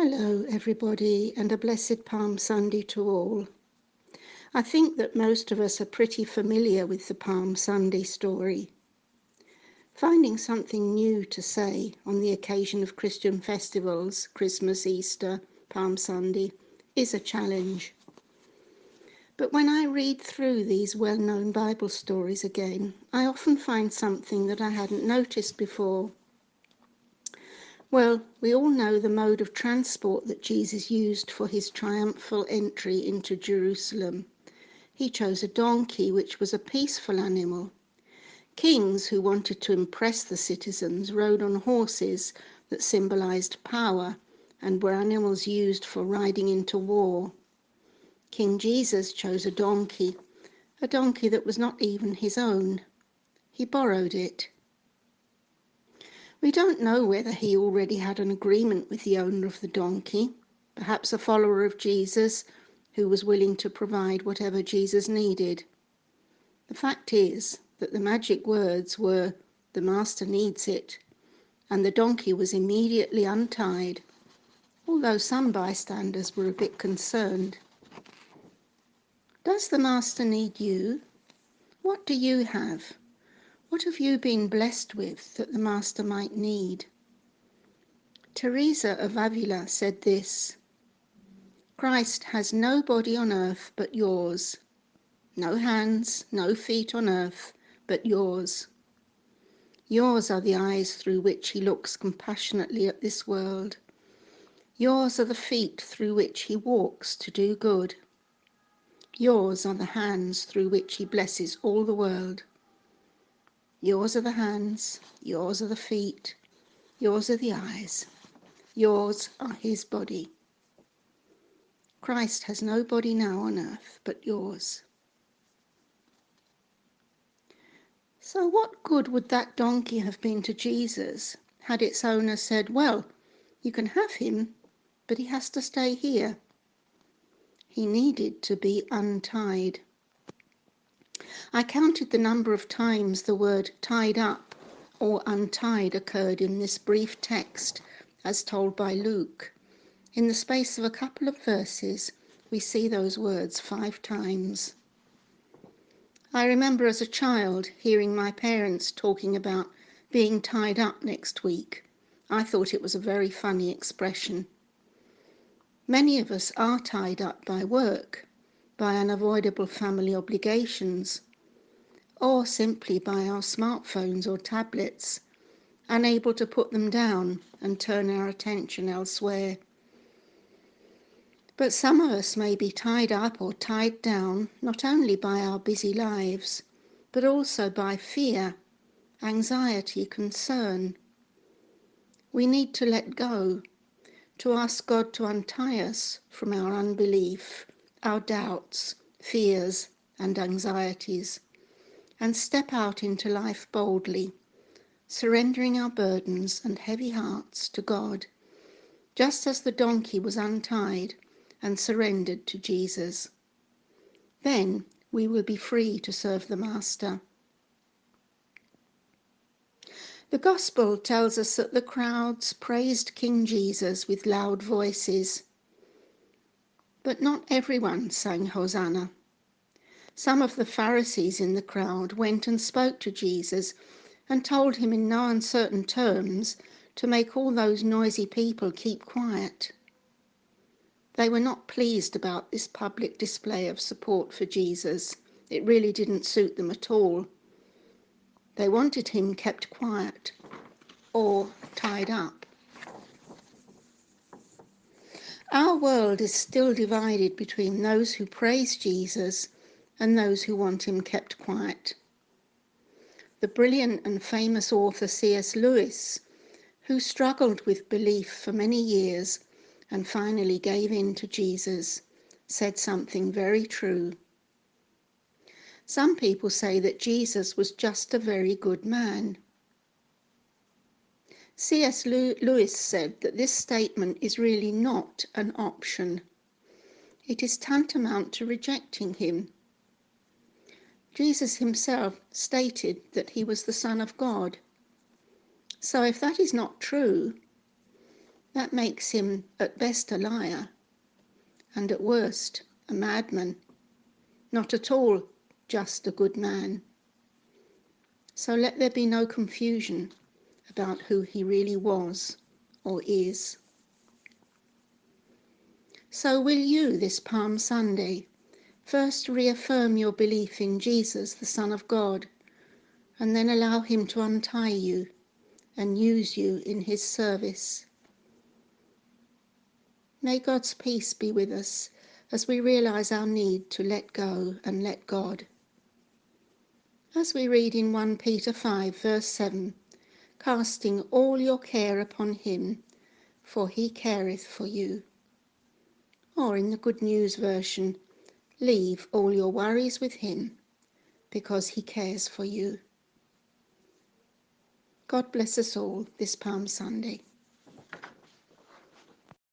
Hello everybody, and a blessed Palm Sunday to all. I think that most of us are pretty familiar with the Palm Sunday story. Finding something new to say on the occasion of Christian festivals, Christmas, Easter, Palm Sunday, is a challenge. But when I read through these well-known Bible stories again, I often find something that I hadn't noticed before. Well, we all know the mode of transport that Jesus used for his triumphal entry into Jerusalem. He chose a donkey, which was a peaceful animal. Kings who wanted to impress the citizens rode on horses that symbolized power and were animals used for riding into war. King Jesus chose a donkey that was not even his own. He borrowed it. We don't know whether he already had an agreement with the owner of the donkey, perhaps a follower of Jesus who was willing to provide whatever Jesus needed. The fact is that the magic words were, "The master needs it," and the donkey was immediately untied, although some bystanders were a bit concerned. Does the master need you? What do you have? What have you been blessed with that the master might need? Teresa of Avila said this: Christ has no body on earth but yours, no hands, no feet on earth but yours. Yours are the eyes through which he looks compassionately at this world. Yours are the feet through which he walks to do good. Yours are the hands through which he blesses all the world. Yours are the hands, yours are the feet, yours are the eyes, yours are his body. Christ has no body now on earth but yours. So what good would that donkey have been to Jesus had its owner said, "Well, you can have him, but he has to stay here"? He needed to be untied. I counted the number of times the word tied up or untied occurred in this brief text as told by Luke. In the space of a couple of verses, we see those words 5 times. I remember as a child hearing my parents talking about being tied up next week. I thought it was a very funny expression. Many of us are tied up by work, by unavoidable family obligations, or simply by our smartphones or tablets, unable to put them down and turn our attention elsewhere. But some of us may be tied up or tied down not only by our busy lives, but also by fear, anxiety, concern. We need to let go, to ask God to untie us from our unbelief, our doubts, fears, and anxieties, and step out into life boldly, surrendering our burdens and heavy hearts to God, just as the donkey was untied and surrendered to Jesus. Then we will be free to serve the Master. The Gospel tells us that the crowds praised King Jesus with loud voices. But not everyone sang Hosanna. Some of the Pharisees in the crowd went and spoke to Jesus and told him in no uncertain terms to make all those noisy people keep quiet. They were not pleased about this public display of support for Jesus. It really didn't suit them at all. They wanted him kept quiet or tied up. Our world is still divided between those who praise Jesus and those who want him kept quiet. The brilliant and famous author C.S. Lewis, who struggled with belief for many years and finally gave in to Jesus, said something very true. Some people say that Jesus was just a very good man. C.S. Lewis said that this statement is really not an option. It is tantamount to rejecting him. Jesus himself stated that he was the Son of God. So if that is not true, That makes him at best a liar, and at worst a madman, not at all just a good man. So let there be no confusion about who he really was or is. So will you this Palm Sunday first reaffirm your belief in Jesus, the Son of God, and then allow him to untie you and use you in his service. May God's peace be with us as we realise our need to let go and let God. As we read in 1 Peter 5 verse 7, casting all your care upon him, for he careth for you. Or in the Good News version, leave all your worries with him, because he cares for you. God bless us all this Palm Sunday.